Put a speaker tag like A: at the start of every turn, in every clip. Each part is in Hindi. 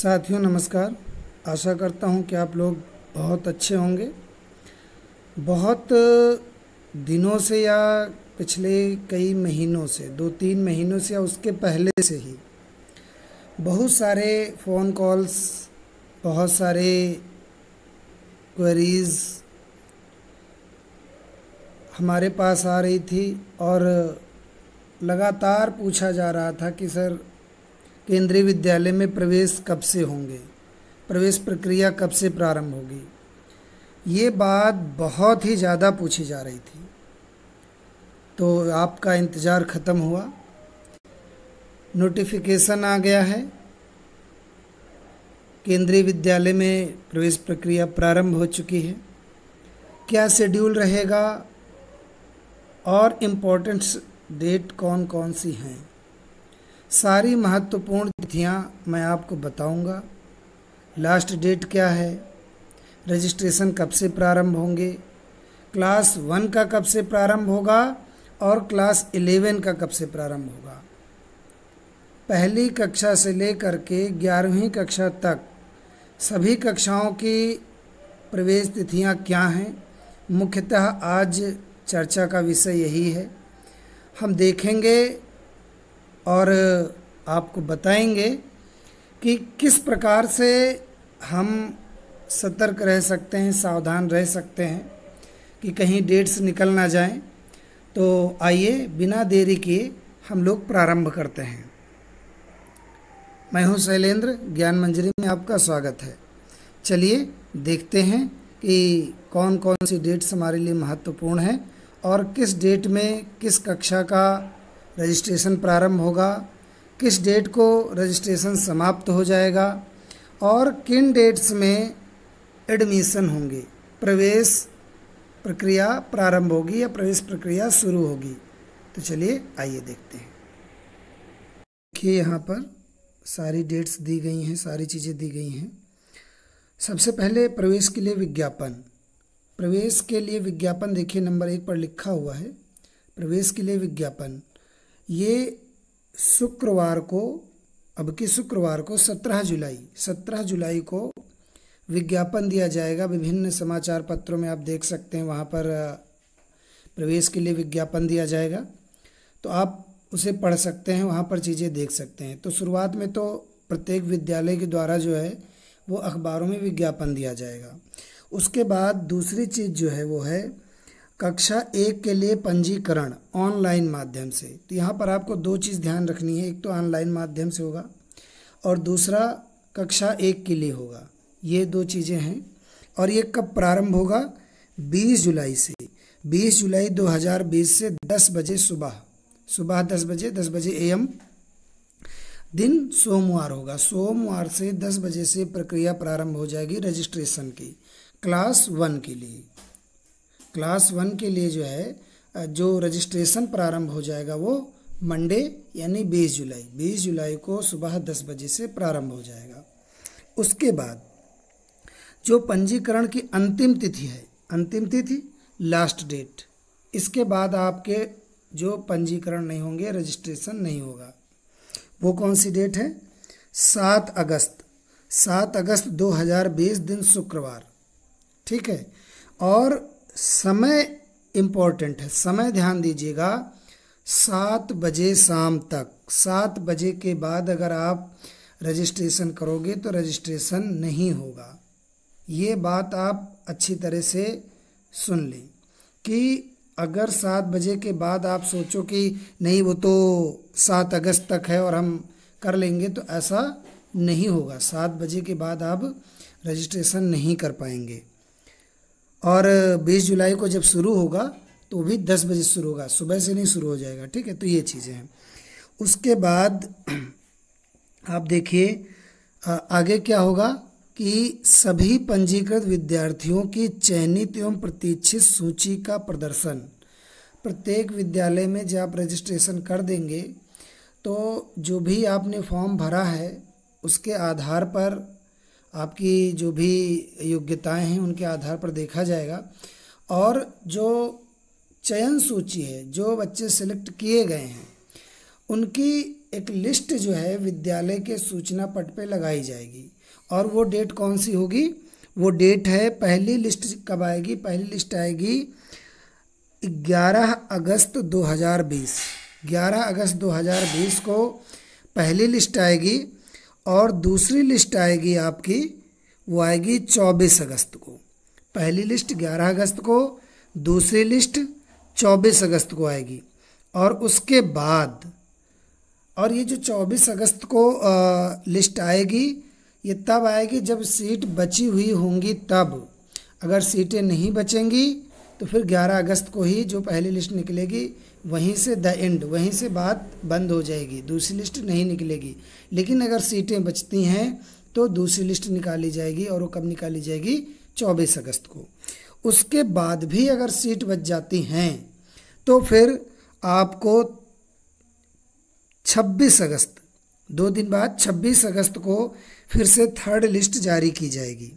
A: साथियों नमस्कार। आशा करता हूँ कि आप लोग बहुत अच्छे होंगे। बहुत दिनों से या पिछले कई महीनों से 2-3 महीनों से या उसके पहले से ही बहुत सारे फ़ोन कॉल्स, बहुत सारे क्वेरीज़ हमारे पास आ रही थी और लगातार पूछा जा रहा था कि सर केंद्रीय विद्यालय में प्रवेश कब से होंगे, प्रवेश प्रक्रिया कब से प्रारंभ होगी। ये बात बहुत ही ज़्यादा पूछी जा रही थी। तो आपका इंतज़ार ख़त्म हुआ, नोटिफिकेशन आ गया है, केंद्रीय विद्यालय में प्रवेश प्रक्रिया प्रारंभ हो चुकी है। क्या शेड्यूल रहेगा और इम्पोर्टेंट डेट कौन कौन सी हैं, सारी महत्वपूर्ण तिथियां मैं आपको बताऊंगा। लास्ट डेट क्या है, रजिस्ट्रेशन कब से प्रारंभ होंगे, क्लास 1 का कब से प्रारंभ होगा और क्लास 11 का कब से प्रारंभ होगा। पहली कक्षा से लेकर के 11वीं कक्षा तक सभी कक्षाओं की प्रवेश तिथियां क्या हैं, मुख्यतः आज चर्चा का विषय यही है। हम देखेंगे और आपको बताएंगे कि किस प्रकार से हम सतर्क रह सकते हैं, सावधान रह सकते हैं कि कहीं डेट्स निकल ना जाएं। तो आइए बिना देरी किए हम लोग प्रारंभ करते हैं। मैं हूं शैलेंद्र, ज्ञान मंजरी में आपका स्वागत है। चलिए देखते हैं कि कौन कौन सी डेट्स हमारे लिए महत्वपूर्ण हैं और किस डेट में किस कक्षा का रजिस्ट्रेशन प्रारंभ होगा, किस डेट को रजिस्ट्रेशन समाप्त हो जाएगा और किन डेट्स में एडमिशन होंगे, प्रवेश प्रक्रिया प्रारंभ होगी या प्रवेश प्रक्रिया शुरू होगी। तो चलिए आइए देखते हैं। देखिए यहाँ पर सारी डेट्स दी गई हैं, सारी चीज़ें दी गई हैं। सबसे पहले प्रवेश के लिए विज्ञापन। प्रवेश के लिए विज्ञापन देखिए नंबर 1 पर लिखा हुआ है, प्रवेश के लिए विज्ञापन। ये शुक्रवार को, अब के शुक्रवार को 17 जुलाई को विज्ञापन दिया जाएगा। विभिन्न समाचार पत्रों में आप देख सकते हैं, वहाँ पर प्रवेश के लिए विज्ञापन दिया जाएगा, तो आप उसे पढ़ सकते हैं, वहाँ पर चीज़ें देख सकते हैं। तो शुरुआत में तो प्रत्येक विद्यालय के द्वारा जो है वो अखबारों में विज्ञापन दिया जाएगा। उसके बाद दूसरी चीज़ जो है वो है कक्षा 1 के लिए पंजीकरण ऑनलाइन माध्यम से। तो यहाँ पर आपको 2 चीज़ ध्यान रखनी है, एक तो ऑनलाइन माध्यम से होगा और दूसरा कक्षा 1 के लिए होगा। ये 2 चीज़ें हैं। और ये कब प्रारंभ होगा, 20 जुलाई से। 20 जुलाई 2020 से 10 बजे सुबह 10 बजे AM, दिन सोमवार होगा। सोमवार से 10 बजे से प्रक्रिया प्रारंभ हो जाएगी रजिस्ट्रेशन की। क्लास 1 के लिए, क्लास 1 के लिए जो है जो रजिस्ट्रेशन प्रारंभ हो जाएगा वो मंडे यानी 20 जुलाई को सुबह 10 बजे से प्रारंभ हो जाएगा। उसके बाद जो पंजीकरण की अंतिम तिथि है, अंतिम तिथि लास्ट डेट, इसके बाद आपके जो पंजीकरण नहीं होंगे, रजिस्ट्रेशन नहीं होगा। वो कौन सी डेट है, 7 अगस्त 2020 दिन शुक्रवार। ठीक है। और समय इम्पोर्टेंट है, समय ध्यान दीजिएगा, 7 बजे शाम तक। 7 बजे के बाद अगर आप रजिस्ट्रेशन करोगे तो रजिस्ट्रेशन नहीं होगा। ये बात आप अच्छी तरह से सुन लें कि अगर 7 बजे के बाद आप सोचो कि नहीं वो तो 7 अगस्त तक है और हम कर लेंगे, तो ऐसा नहीं होगा। 7 बजे के बाद आप रजिस्ट्रेशन नहीं कर पाएंगे। और 20 जुलाई को जब शुरू होगा तो भी 10 बजे शुरू होगा, सुबह से नहीं शुरू हो जाएगा। ठीक है, तो ये चीज़ें हैं। उसके बाद आप देखिए आगे क्या होगा कि सभी पंजीकृत विद्यार्थियों की चयनित एवं प्रतीक्षित सूची का प्रदर्शन। प्रत्येक विद्यालय में जब आप रजिस्ट्रेशन कर देंगे तो जो भी आपने फॉर्म भरा है उसके आधार पर, आपकी जो भी योग्यताएं हैं उनके आधार पर देखा जाएगा। और जो चयन सूची है, जो बच्चे सेलेक्ट किए गए हैं, उनकी एक लिस्ट जो है विद्यालय के सूचना पट पे लगाई जाएगी। और वो डेट कौन सी होगी? वो डेट है, पहली लिस्ट कब आएगी? पहली लिस्ट आएगी 11 अगस्त 2020। 11 अगस्त 2020 को पहली लिस्ट आएगी और दूसरी लिस्ट आएगी आपकी, वो आएगी 24 अगस्त को। पहली लिस्ट 11 अगस्त को, दूसरी लिस्ट 24 अगस्त को आएगी। और उसके बाद, और ये जो 24 अगस्त को लिस्ट आएगी, ये तब आएगी जब सीट बची हुई होंगी तब। अगर सीटें नहीं बचेंगी तो फिर 11 अगस्त को ही जो पहली लिस्ट निकलेगी वहीं से द एंड, वहीं से बात बंद हो जाएगी, दूसरी लिस्ट नहीं निकलेगी। लेकिन अगर सीटें बचती हैं तो दूसरी लिस्ट निकाली जाएगी, और वो कब निकाली जाएगी? 24 अगस्त को। उसके बाद भी अगर सीट बच जाती हैं तो फिर आपको 26 अगस्त, 2 दिन बाद 26 अगस्त को फिर से थर्ड लिस्ट जारी की जाएगी।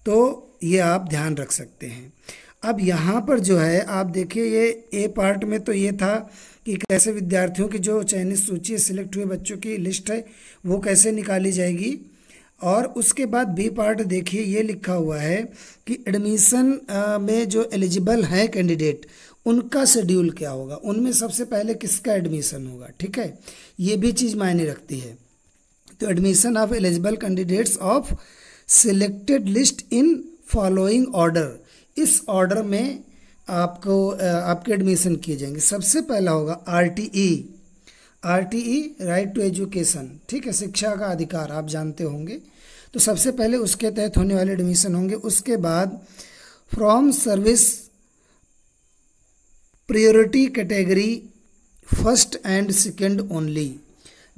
A: तो ये आप ध्यान रख सकते हैं। अब यहाँ पर जो है आप देखिए, ये ए पार्ट में तो ये था कि कैसे विद्यार्थियों की जो चयनित सूची सिलेक्ट हुए बच्चों की लिस्ट है वो कैसे निकाली जाएगी। और उसके बाद बी पार्ट देखिए, ये लिखा हुआ है कि एडमिशन में जो एलिजिबल हैं कैंडिडेट, उनका शेड्यूल क्या होगा, उनमें सबसे पहले किसका एडमिशन होगा। ठीक है, ये भी चीज़ मायने रखती है। तो admission of eligible candidates of selected list in following order, इस ऑर्डर में आपको आपके एडमिशन किए जाएंगे। सबसे पहला होगा आरटीई, राइट टू एजुकेशन। ठीक है, शिक्षा का अधिकार आप जानते होंगे। तो सबसे पहले उसके तहत होने वाले एडमिशन होंगे। उसके बाद from service priority category first and second only,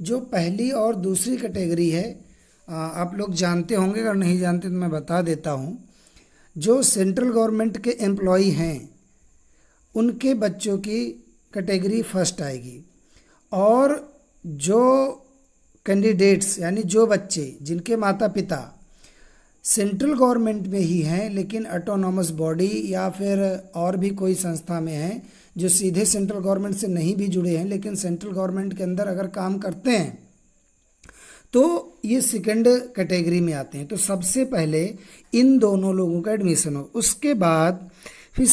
A: जो पहली और दूसरी कैटेगरी है आप लोग जानते होंगे, अगर नहीं जानते तो मैं बता देता हूँ। जो सेंट्रल गवर्नमेंट के एम्प्लॉई हैं उनके बच्चों की कैटेगरी फर्स्ट आएगी, और जो कैंडिडेट्स यानी जो बच्चे जिनके माता पिता सेंट्रल गवर्नमेंट में ही हैं लेकिन ऑटोनॉमस बॉडी या फिर और भी कोई संस्था में हैं, जो सीधे सेंट्रल गवर्नमेंट से नहीं भी जुड़े हैं लेकिन सेंट्रल गवर्नमेंट के अंदर अगर काम करते हैं, तो ये सेकंड कैटेगरी में आते हैं। तो सबसे पहले इन दोनों लोगों का एडमिशन हो। उसके बाद फिर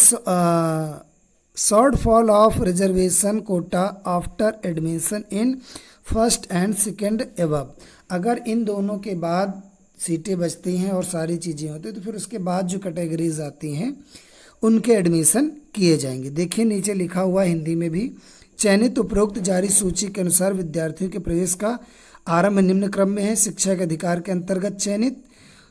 A: short fall of reservation quota after admission in first and second above, अगर इन दोनों के बाद सीटें बचती हैं और सारी चीज़ें होती हैं तो फिर उसके बाद जो कैटेगरीज आती हैं उनके एडमिशन किए जाएंगे। देखिए नीचे लिखा हुआ हिंदी में भी, चयनित उपरोक्त जारी सूची के अनुसार विद्यार्थियों के प्रवेश का आरंभ निम्न क्रम में है। शिक्षा के अधिकार के अंतर्गत चयनित,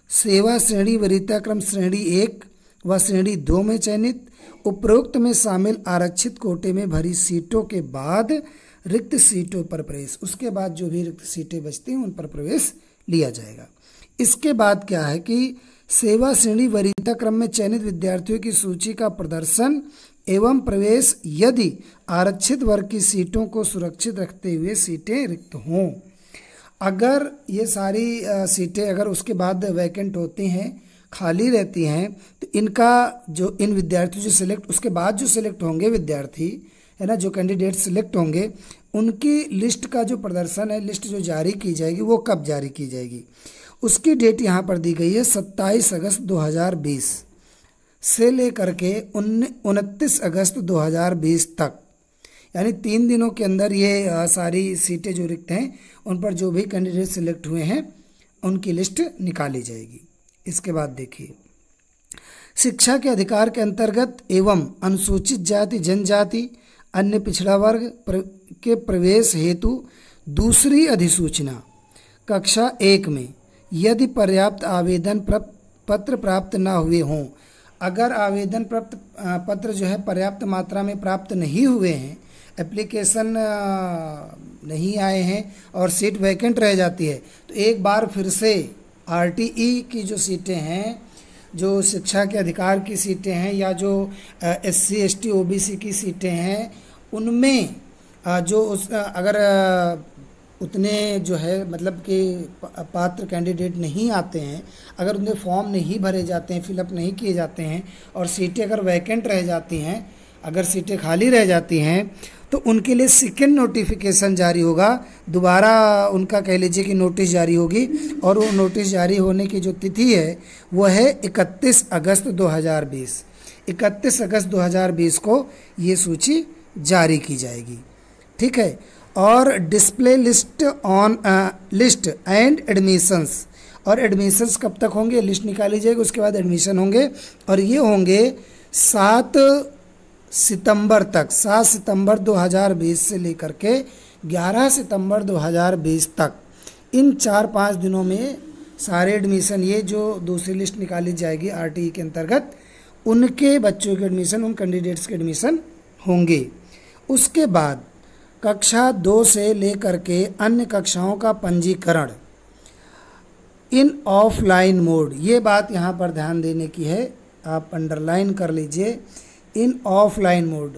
A: सेवा श्रेणी वरीयता क्रम श्रेणी 1 व श्रेणी 2 में चयनित, उपरोक्त में शामिल आरक्षित कोटे में भरी सीटों के बाद रिक्त सीटों पर प्रवेश, उसके बाद जो भी रिक्त सीटें बचती हैं उन पर प्रवेश लिया जाएगा। इसके बाद क्या है कि सेवा श्रेणी वरीयता क्रम में चयनित विद्यार्थियों की सूची का प्रदर्शन एवं प्रवेश यदि आरक्षित वर्ग की सीटों को सुरक्षित रखते हुए सीटें रिक्त हों। अगर ये सारी सीटें अगर उसके बाद वैकेंट होती हैं, खाली रहती हैं, तो इनका जो इन विद्यार्थियों जो सिलेक्ट उसके बाद जो सिलेक्ट होंगे विद्यार्थी है ना, जो कैंडिडेट सिलेक्ट होंगे, उनकी लिस्ट का जो प्रदर्शन है, लिस्ट जो जारी की जाएगी वो कब जारी की जाएगी, उसकी डेट यहाँ पर दी गई है 27 अगस्त 2020 से लेकर के 29 अगस्त 2020 तक, यानी 3 दिनों के अंदर ये सारी सीटें जो रिक्त हैं उन पर जो भी कैंडिडेट सिलेक्ट हुए हैं उनकी लिस्ट निकाली जाएगी। इसके बाद देखिए, शिक्षा के अधिकार के अंतर्गत एवं अनुसूचित जाति जनजाति अन्य पिछड़ा वर्ग के प्रवेश हेतु दूसरी अधिसूचना कक्षा 1 में यदि पर्याप्त आवेदन पत्र प्राप्त न हुए हों, अगर आवेदन पत्र जो है पर्याप्त मात्रा में प्राप्त नहीं हुए हैं, एप्लीकेशन नहीं आए हैं और सीट वैकेंट रह जाती है, तो एक बार फिर से आरटीई की जो सीटें हैं, जो शिक्षा के अधिकार की सीटें हैं या जो SC ST OBC की सीटें हैं, उनमें जो अगर उतने जो है मतलब कि पात्र कैंडिडेट नहीं आते हैं, अगर उनके फॉर्म नहीं भरे जाते हैं, फिलअप नहीं किए जाते हैं और सीटें अगर वैकेंट रह जाती हैं अगर सीटें खाली रह जाती हैं तो उनके लिए सेकेंड नोटिफिकेशन जारी होगा, दोबारा उनका कह लीजिए कि नोटिस जारी होगी, और वो नोटिस जारी होने की जो तिथि है वो है 31 अगस्त 2020। 31 अगस्त 2020 को ये सूची जारी की जाएगी, ठीक है। और display list on list and admissions, और एडमिशंस कब तक होंगे, लिस्ट निकाली जाएगी, उसके बाद एडमिशन होंगे, और ये होंगे 7 सितंबर तक, 7 सितंबर 2020 से लेकर के 11 सितंबर 2020 तक, इन 4-5 दिनों में सारे एडमिशन, ये जो दूसरी लिस्ट निकाली जाएगी आरटीई के अंतर्गत, उनके बच्चों के एडमिशन, उन कैंडिडेट्स के एडमिशन होंगे। उसके बाद कक्षा 2 से लेकर के अन्य कक्षाओं का पंजीकरण इन ऑफलाइन मोड, ये बात यहाँ पर ध्यान देने की है, आप अंडरलाइन कर लीजिए, इन ऑफलाइन मोड।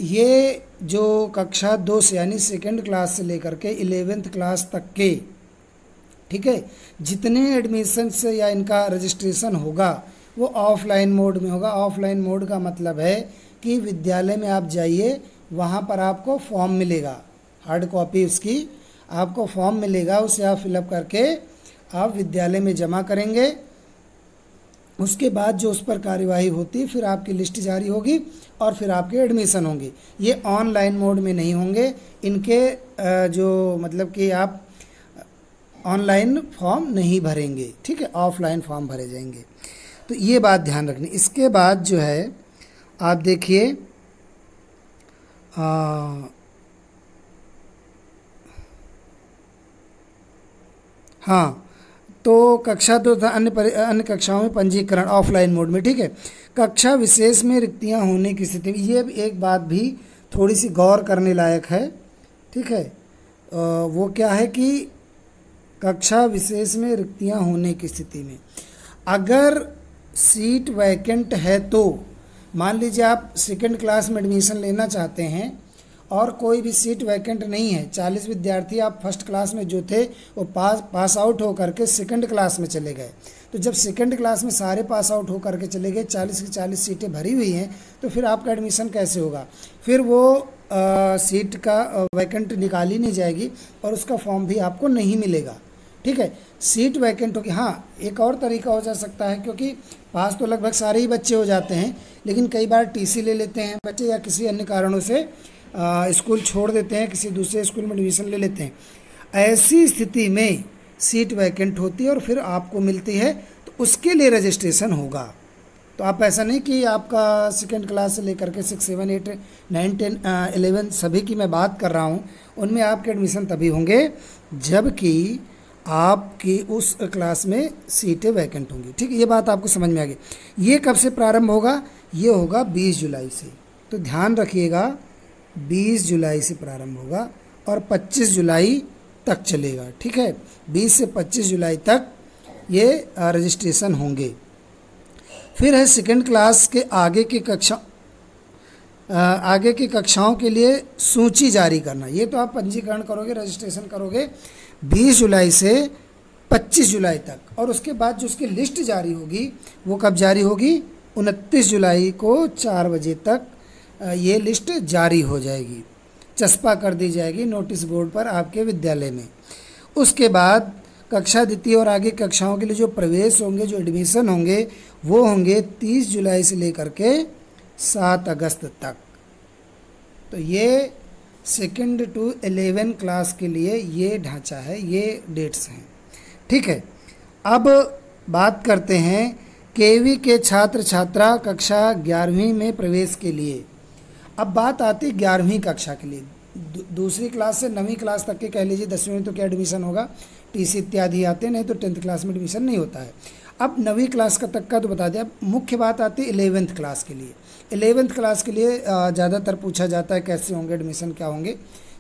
A: ये जो कक्षा 2 से यानी सेकेंड क्लास से लेकर के 11th क्लास तक के, ठीक है, जितने एडमिशन्स या इनका रजिस्ट्रेशन होगा वो ऑफलाइन मोड में होगा। ऑफलाइन मोड का मतलब है कि विद्यालय में आप जाइए, वहाँ पर आपको फॉर्म मिलेगा, हार्ड कॉपी उसकी आपको फॉर्म मिलेगा, उसे आप फिलअप करके आप विद्यालय में जमा करेंगे। उसके बाद जो उस पर कार्यवाही होती है, फिर आपकी लिस्ट जारी होगी और फिर आपके एडमिशन होंगे। ये ऑनलाइन मोड में नहीं होंगे, इनके जो मतलब कि आप ऑनलाइन फॉर्म नहीं भरेंगे, ठीक है, ऑफलाइन फॉर्म भरे जाएंगे। तो ये बात ध्यान रखनी। इसके बाद जो है आप देखिए हाँ, तो कक्षा 2 तथा अन्य कक्षाओं में पंजीकरण ऑफलाइन मोड में, ठीक है। कक्षा विशेष में रिक्तियां होने की स्थिति में, ये एक बात भी थोड़ी सी गौर करने लायक है, ठीक है। वो क्या है कि कक्षा विशेष में रिक्तियां होने की स्थिति में अगर सीट वैकेंट है, तो मान लीजिए आप सेकेंड क्लास में एडमिशन लेना चाहते हैं और कोई भी सीट वैकेंट नहीं है, 40 विद्यार्थी आप फर्स्ट क्लास में जो थे वो पास आउट हो करके सेकंड क्लास में चले गए। तो जब सेकंड क्लास में सारे पास आउट हो करके चले गए, 40 की 40 सीटें भरी हुई हैं, तो फिर आपका एडमिशन कैसे होगा? फिर वो सीट का वैकेंट निकाली नहीं जाएगी और उसका फॉर्म भी आपको नहीं मिलेगा, ठीक है। सीट वैकेंट होगी। हाँ, एक और तरीका हो जा सकता है, क्योंकि पास तो लगभग सारे ही बच्चे हो जाते हैं, लेकिन कई बार टीसी ले लेते हैं बच्चे या किसी अन्य कारणों से स्कूल छोड़ देते हैं, किसी दूसरे स्कूल में एडमिशन ले लेते हैं। ऐसी स्थिति में सीट वैकेंट होती है और फिर आपको मिलती है, तो उसके लिए रजिस्ट्रेशन होगा। तो आप ऐसा नहीं कि आपका सेकेंड क्लास से लेकर के 6, 7, 8, 9, 10, 11 सभी की मैं बात कर रहा हूँ, उनमें आपके एडमिशन तभी होंगे जबकि आपकी उस क्लास में सीटें वैकेंट होंगी, ठीक है। ये बात आपको समझ में आ गई। ये कब से प्रारंभ होगा? ये होगा 20 जुलाई से। तो ध्यान रखिएगा, 20 जुलाई से प्रारंभ होगा और 25 जुलाई तक चलेगा, ठीक है। 20 से 25 जुलाई तक ये रजिस्ट्रेशन होंगे। फिर है सेकेंड क्लास के आगे की कक्षाओं के लिए सूची जारी करना। ये तो आप पंजीकरण करोगे, रजिस्ट्रेशन करोगे 20 जुलाई से 25 जुलाई तक, और उसके बाद जो उसकी लिस्ट जारी होगी वो कब जारी होगी? 29 जुलाई को 4 बजे तक ये लिस्ट जारी हो जाएगी, चस्पा कर दी जाएगी नोटिस बोर्ड पर आपके विद्यालय में। उसके बाद कक्षा द्वितीय और आगे कक्षाओं के लिए जो प्रवेश होंगे, जो एडमिशन होंगे, वो होंगे 30 जुलाई से लेकर के 7 अगस्त तक। तो ये सेकेंड टू 11 क्लास के लिए ये ढांचा है, ये डेट्स हैं, ठीक है। अब बात करते हैं केवी के छात्र छात्रा कक्षा 11वीं में प्रवेश के लिए। अब बात आती है 11वीं कक्षा के लिए। दूसरी क्लास से 9वीं क्लास तक के कह लीजिए, 10वीं में तो क्या एडमिशन होगा, टीसी इत्यादि आते हैं, नहीं तो 10th क्लास में एडमिशन नहीं होता है। अब 9वीं क्लास का तक का तो बता दिया। मुख्य बात आती है 11th क्लास के लिए। 11th क्लास के लिए ज़्यादातर पूछा जाता है कैसे होंगे एडमिशन, क्या होंगे,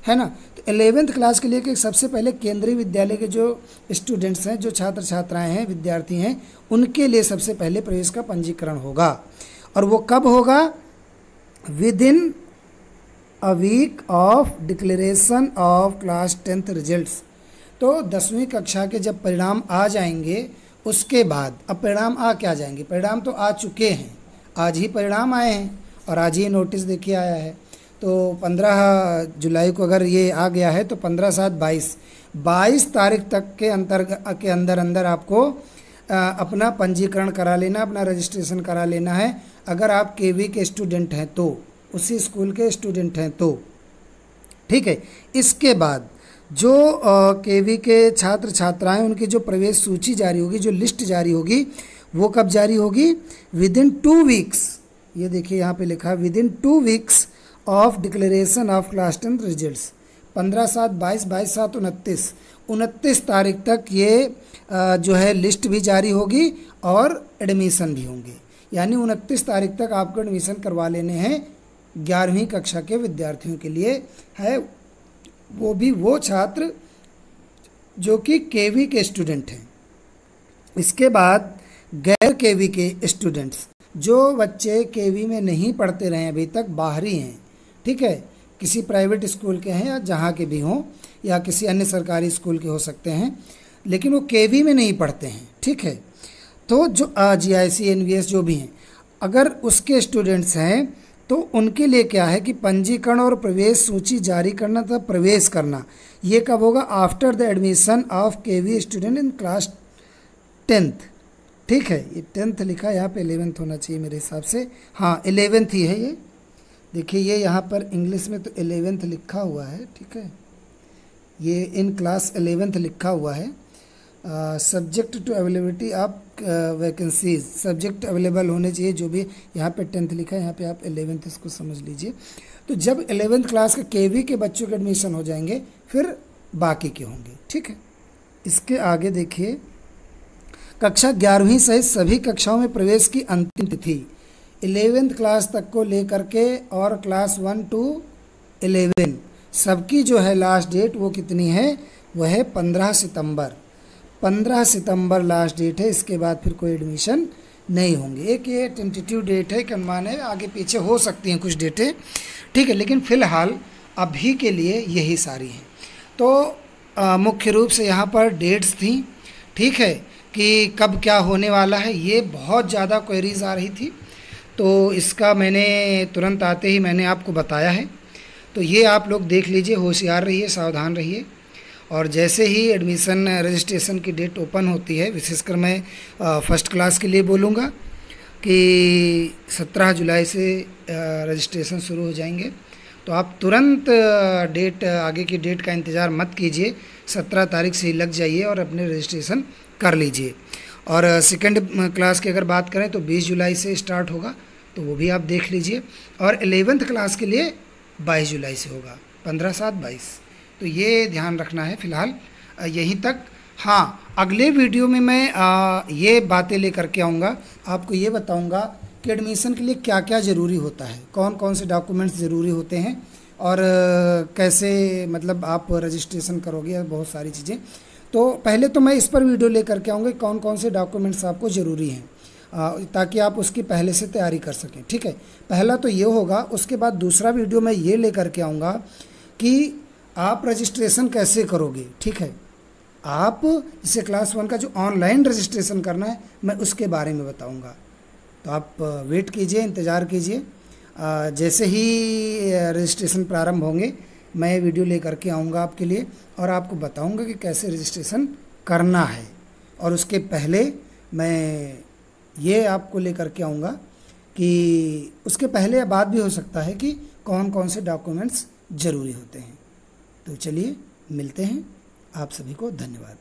A: है ना। तो 11th क्लास के लिए कि सबसे पहले केंद्रीय विद्यालय के जो स्टूडेंट्स हैं, जो छात्र छात्राएँ हैं, विद्यार्थी हैं, उनके लिए सबसे पहले प्रवेश का पंजीकरण होगा। और वो कब होगा? Within a week of declaration of class 10th results. तो 10वीं कक्षा के जब परिणाम आ जाएंगे उसके बाद, अब परिणाम आ क्या जाएंगे? परिणाम तो आ चुके हैं, आज ही परिणाम आए हैं, और आज ये नोटिस देखिए आया है। तो 15 जुलाई को अगर ये आ गया है तो 15/7/22 तारीख तक के अंदर अंदर आपको अपना पंजीकरण करा लेना, अपना रजिस्ट्रेशन करा लेना है। अगर आप केवी के स्टूडेंट हैं तो, उसी स्कूल के स्टूडेंट हैं तो, ठीक है। इसके बाद जो केवी के छात्र छात्राएं, उनकी जो प्रवेश सूची जारी होगी, जो लिस्ट जारी होगी, वो कब जारी होगी? Within 2 weeks. ये देखिए यहाँ पे लिखा है within 2 weeks of declaration of class 10 results. 15/7/22, 22/7, 29 तारीख तक ये जो है लिस्ट भी जारी होगी और एडमिशन भी होंगे। यानी 29 तारीख तक आपको एडमिशन करवा लेने हैं 11वीं कक्षा के विद्यार्थियों के लिए है, वो भी वो छात्र जो कि केवी के स्टूडेंट हैं। इसके बाद गैर केवी के स्टूडेंट्स, जो बच्चे केवी में नहीं पढ़ते रहे अभी तक, बाहरी हैं, ठीक है, किसी प्राइवेट स्कूल के हैं या जहाँ के भी हों, या किसी अन्य सरकारी स्कूल के हो सकते हैं, लेकिन वो केवी में नहीं पढ़ते हैं, ठीक है। तो जो GIC NVS जो भी हैं, अगर उसके स्टूडेंट्स हैं तो उनके लिए क्या है कि पंजीकरण और प्रवेश सूची जारी करना तथा प्रवेश करना, ये कब होगा? After the admission of KV student in class 10th, ठीक है। ये 10th लिखा है, यहाँ पे 11th होना चाहिए मेरे हिसाब से, हाँ 11th ही है ये। देखिए ये यहाँ पर इंग्लिश में तो 11th लिखा हुआ है, ठीक है, ये इन क्लास 11th लिखा हुआ है। Subject to availability of vacancies, subject available होने चाहिए, जो भी यहाँ पे 10th लिखा है, यहाँ पे आप 11th इसको समझ लीजिए। तो जब 11th क्लास के केवी के बच्चों के एडमिशन हो जाएंगे फिर बाकी के होंगे, ठीक है। इसके आगे देखिए, कक्षा 11वीं सहित सभी कक्षाओं में प्रवेश की अंतिम तिथि 11th क्लास तक को लेकर के और क्लास 1 to 11 सबकी जो है लास्ट डेट वो कितनी है? वह है 15 सितंबर। 15 सितंबर लास्ट डेट है। इसके बाद फिर कोई एडमिशन नहीं होंगे। एक ये टेंटेटिव डेट है कि अनुमान है, आगे पीछे हो सकती हैं कुछ डेटें, ठीक है, लेकिन फ़िलहाल अभी के लिए यही सारी हैं। तो मुख्य रूप से यहाँ पर डेट्स थी, ठीक है, कि कब क्या होने वाला है। ये बहुत ज़्यादा क्वेरीज आ रही थी, तो इसका मैंने तुरंत आते ही मैंने आपको बताया है। तो ये आप लोग देख लीजिए, होशियार रहिए, सावधान रहिए। और जैसे ही एडमिशन रजिस्ट्रेशन की डेट ओपन होती है, विशेषकर मैं फर्स्ट क्लास के लिए बोलूँगा कि 17 जुलाई से रजिस्ट्रेशन शुरू हो जाएंगे। तो आप तुरंत डेट, आगे की डेट का इंतज़ार मत कीजिए, 17 तारीख से ही लग जाइए और अपने रजिस्ट्रेशन कर लीजिए। और सेकंड क्लास की अगर बात करें तो 20 जुलाई से स्टार्ट होगा, तो वो भी आप देख लीजिए। और 11th क्लास के लिए 22 जुलाई से होगा, 15/7/22। तो ये ध्यान रखना है फ़िलहाल यहीं तक। हाँ, अगले वीडियो में मैं ये बातें लेकर के आऊँगा, आपको ये बताऊँगा कि एडमिशन के लिए क्या क्या ज़रूरी होता है, कौन कौन से डॉक्यूमेंट्स ज़रूरी होते हैं और कैसे मतलब आप रजिस्ट्रेशन करोगे, बहुत सारी चीज़ें। तो पहले तो मैं इस पर वीडियो लेकर के आऊँगा कौन कौन से डॉक्यूमेंट्स आपको ज़रूरी हैं, ताकि आप उसकी पहले से तैयारी कर सकें, ठीक है। पहला तो ये होगा। उसके बाद दूसरा वीडियो मैं ये लेकर के आऊँगा कि आप रजिस्ट्रेशन कैसे करोगे, ठीक है। आप इसे क्लास 1 का जो ऑनलाइन रजिस्ट्रेशन करना है, मैं उसके बारे में बताऊँगा। तो आप वेट कीजिए, इंतज़ार कीजिए। जैसे ही रजिस्ट्रेशन प्रारंभ होंगे मैं वीडियो लेकर के आऊँगा आपके लिए और आपको बताऊँगा कि कैसे रजिस्ट्रेशन करना है। और उसके पहले मैं ये आपको लेकर के आऊँगा कि उसके पहले या बाद भी हो सकता है कि कौन कौन से डॉक्यूमेंट्स ज़रूरी होते हैं। तो चलिए मिलते हैं, आप सभी को धन्यवाद।